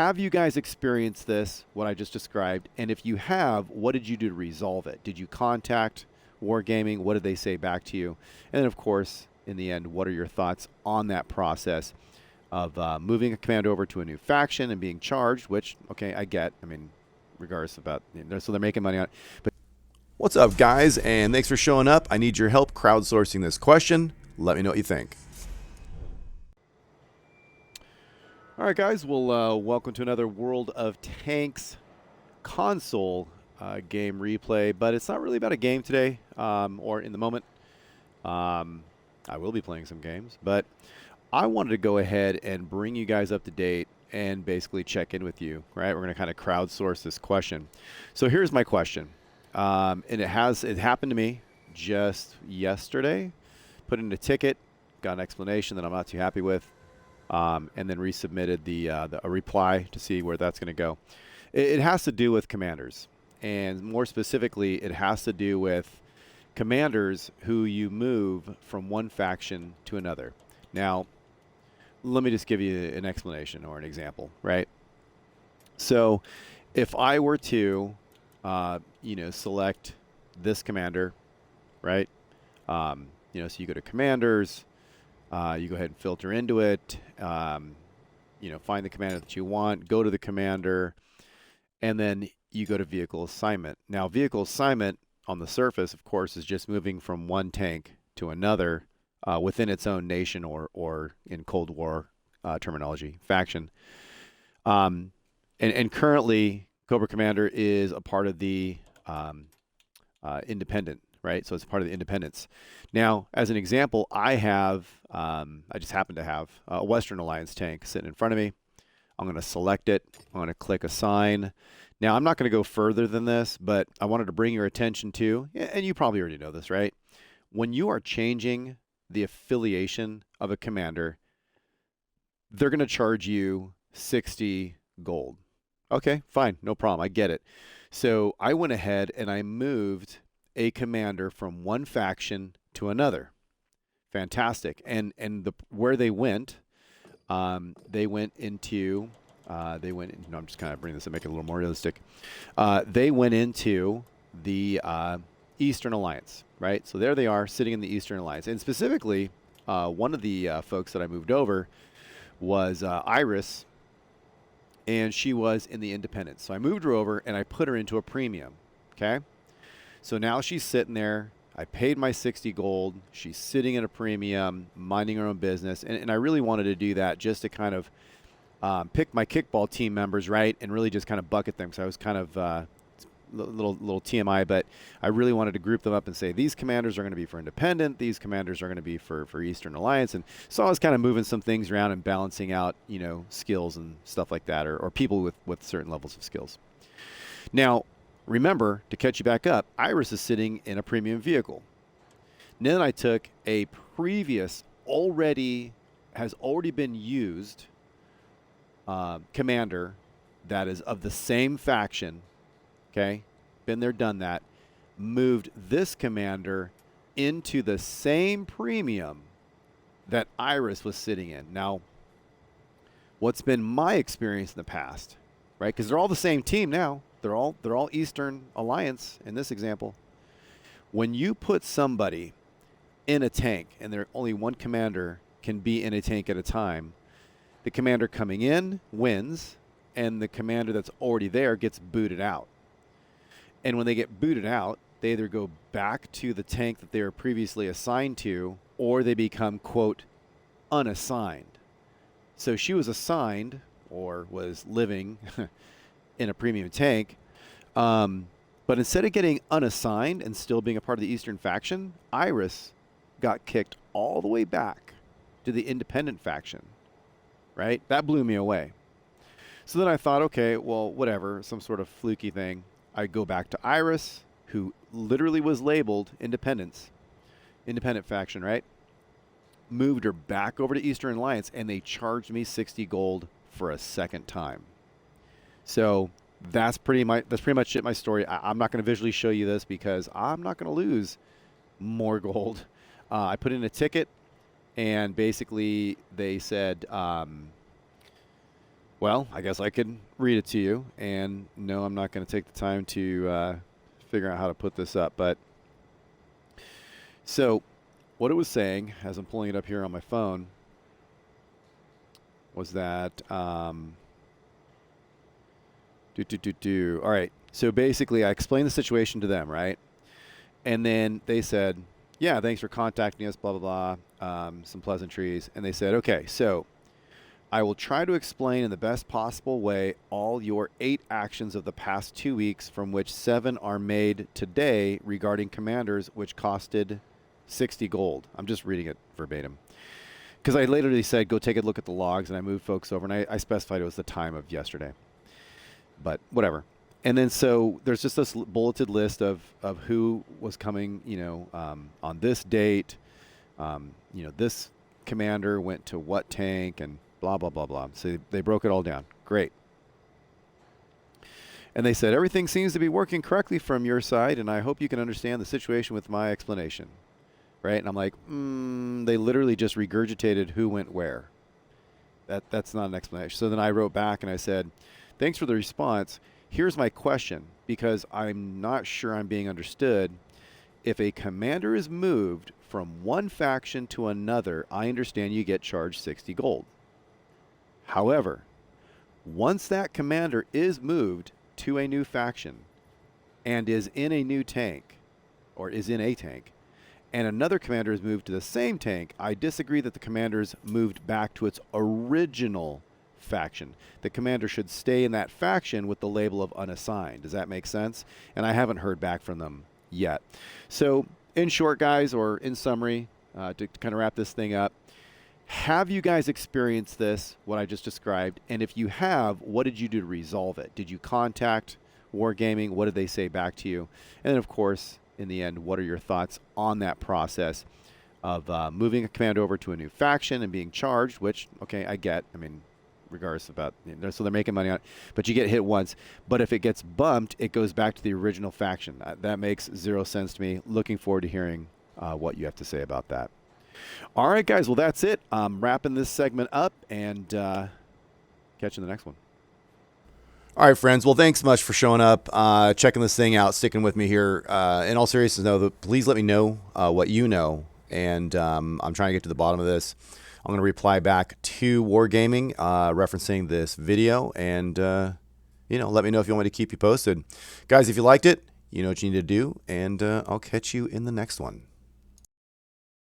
Have you guys experienced this, what I just described? And if you have, what did you do to resolve it? Did you contact Wargaming? What did they say back to you? And then, of course, in the end, what are your thoughts on that process of moving a commander over to a new faction and being charged, which, okay, I get. I mean, regardless about, so they're making money on it. But what's up, guys? And thanks for showing up. I need your help crowdsourcing this question. Let me know what you think. All right, guys. Well, welcome to another World of Tanks console game replay, but it's not really about a game today or in the moment. I will be playing some games, but I wanted to go ahead and bring you guys up to date and basically check in with you, right? We're going to kind of crowdsource this question. So here's my question, and it happened to me just yesterday. Put in a ticket, got an explanation that I'm not too happy with, and then resubmitted a reply to see where that's going to go. It has to do with commanders, and more specifically, it has to do with commanders who you move from one faction to another. Now, let me just give you an explanation or an example, right? So if I were to, select this commander, right? So you go to commanders, you go ahead and filter into it, find the commander that you want, go to the commander, and then you go to vehicle assignment. Now, vehicle assignment on the surface, of course, is just moving from one tank to another within its own nation or in Cold War terminology, faction. And currently, Cobra Commander is a part of the independent, right? So it's part of the independents. Now, as an example, I just happen to have a Western Alliance tank sitting in front of me. I'm going to select it. I'm going to click assign. Now, I'm not going to go further than this, but I wanted to bring your attention to, and you probably already know this, right? When you are changing the affiliation of a commander, they're going to charge you 60 gold. Okay, fine, no problem. I get it. So I went ahead and I moved a commander from one faction to another. Fantastic. And where they went into I'm just kind of bringing this to make it a little more realistic. They went into the Eastern Alliance, right? So there they are sitting in the Eastern Alliance. And specifically, one of the folks that I moved over was Iris, and she was in the Independence. So I moved her over and I put her into a premium, okay? So now she's sitting there. I paid my 60 gold. She's sitting in a premium, minding her own business. And I really wanted to do that just to kind of pick my kickball team members, right, and really just kind of bucket them. So I was kind of little TMI, but I really wanted to group them up and say these commanders are going to be for Independent, these commanders are going to be for Eastern Alliance. And so I was kind of moving some things around and balancing out, skills and stuff like that, or people with certain levels of skills. Now, remember, to catch you back up, Iris is sitting in a premium vehicle. And then I took a previous has already been used commander that is of the same faction, okay, been there, done that, moved this commander into the same premium that Iris was sitting in. Now, what's been my experience in the past, right, because they're all the same team now, they're all Eastern Alliance in this example. When you put somebody in a tank, and there only one commander can be in a tank at a time, the commander coming in wins, and the commander that's already there gets booted out. And when they get booted out, they either go back to the tank that they were previously assigned to, or they become, quote, unassigned. So she was assigned, or was living in a premium tank, but instead of getting unassigned and still being a part of the Eastern faction, Iris got kicked all the way back to the Independent faction. Right? That blew me away. So then I thought, okay, well, whatever, some sort of fluky thing. I go back to Iris, who literally was labeled Independent faction, right? Moved her back over to Eastern Alliance, and they charged me 60 gold for a second time. So that's pretty much it, my story. I'm not going to visually show you this because I'm not going to lose more gold. I put in a ticket. And basically, they said, Well, I guess I could read it to you. And no, I'm not going to take the time to figure out how to put this up. But so what it was saying, as I'm pulling it up here on my phone, was that all right. So basically, I explained the situation to them, right? And then they said, yeah, thanks for contacting us, blah, blah, blah, some pleasantries. And they said, okay, so I will try to explain in the best possible way all your 8 actions of the past 2 weeks, from which 7 are made today regarding commanders, which costed 60 gold. I'm just reading it verbatim. Because I literally said, go take a look at the logs, and I moved folks over, and I specified it was the time of yesterday. But whatever. And then so there's just this bulleted list of who was coming, on this date. This commander went to what tank and blah, blah, blah, blah. So they broke it all down. Great. And they said, everything seems to be working correctly from your side, and I hope you can understand the situation with my explanation. Right? And I'm like, they literally just regurgitated who went where. That's not an explanation. So then I wrote back and I said, thanks for the response. Here's my question, because I'm not sure I'm being understood. If a commander is moved from one faction to another, I understand you get charged 60 gold. However, once that commander is moved to a new faction and is in a new tank, or is in a tank, and another commander is moved to the same tank, I disagree that the commander's moved back to its original faction. The commander should stay in that faction with the label of unassigned. Does that make sense? And I haven't heard back from them yet. So in short, guys, or in summary, to kind of wrap this thing up, have you guys experienced this, what I just described? And if you have, what did you do to resolve it? Did you contact Wargaming? What did they say back to you? And then, of course, in the end, what are your thoughts on that process of moving a commander over to a new faction and being charged, which, okay, I get. I mean, regardless about, so they're making money on it, but you get hit once. But if it gets bumped, it goes back to the original faction. That makes 0 sense to me. Looking forward to hearing what you have to say about that. All right, guys. Well, that's it. I'm wrapping this segment up and catch you in the next one. All right, friends. Well, thanks so much for showing up, checking this thing out, sticking with me here. In all seriousness, though, please let me know what you know, and I'm trying to get to the bottom of this. I'm going to reply back to Wargaming referencing this video, and, let me know if you want me to keep you posted. Guys, if you liked it, you know what you need to do, and I'll catch you in the next one.